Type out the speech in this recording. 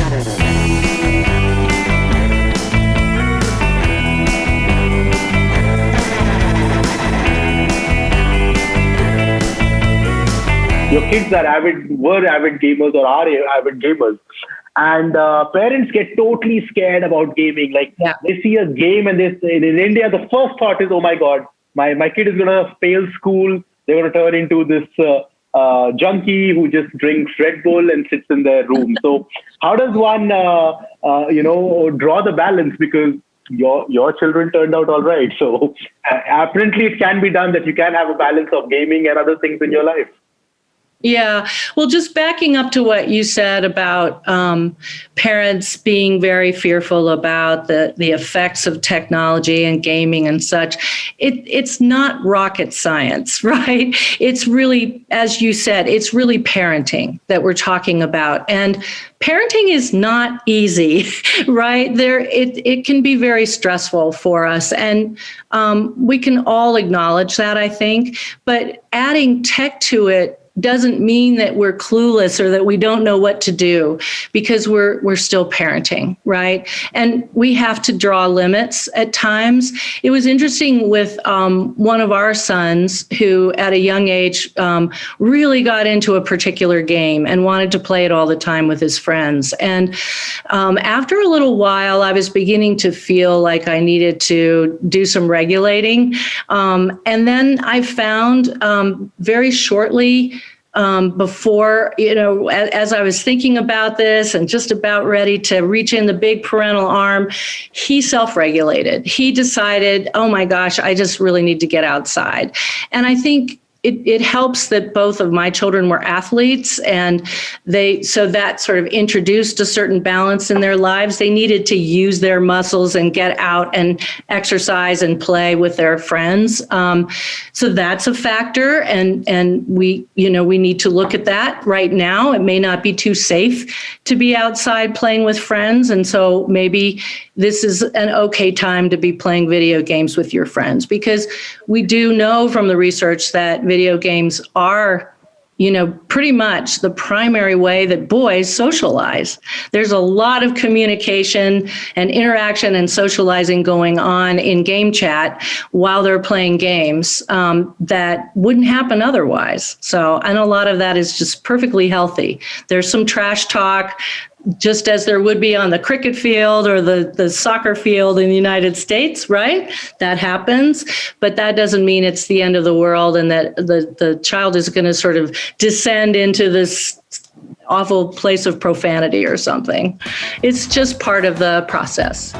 Your kids were avid gamers or are avid gamers. And parents get totally scared about gaming. Like Yeah. they see a game and in India, the first thought is, oh my God, my kid is going to fail school. They're going to turn into this junkie who just drinks Red Bull and sits in their room. So how does one, draw the balance? Because your children turned out all right. So apparently it can be done that you can have a balance of gaming and other things in your life. Yeah. Well, just backing up to what you said about parents being very fearful about the effects of technology and gaming and such, it's not rocket science, right? It's really, as you said, it's really parenting that we're talking about. And parenting is not easy, right? It can be very stressful for us. And we can all acknowledge that, I think. But adding tech to it doesn't mean that we're clueless or that we don't know what to do, because we're still parenting, right? And we have to draw limits at times. It was interesting with one of our sons who at a young age really got into a particular game and wanted to play it all the time with his friends. And after a little while, I was beginning to feel like I needed to do some regulating. And then I found very shortly before, as I was thinking about this and just about ready to reach in the big parental arm, he self-regulated. He decided, oh my gosh, I just really need to get outside. And I think it helps that both of my children were athletes, and so that sort of introduced a certain balance in their lives. They needed to use their muscles and get out and exercise and play with their friends. So that's a factor, and we need to look at that right now. It may not be too safe to be outside playing with friends, and so maybe this is an okay time to be playing video games with your friends, because we do know from the research that video games are, pretty much the primary way that boys socialize. There's a lot of communication and interaction and socializing going on in game chat while they're playing games that wouldn't happen otherwise. So, and a lot of that is just perfectly healthy. There's some trash talk, just as there would be on the cricket field or the soccer field in the United States, right? That happens, but that doesn't mean it's the end of the world and that the child is going to sort of descend into this awful place of profanity or something. It's just part of the process.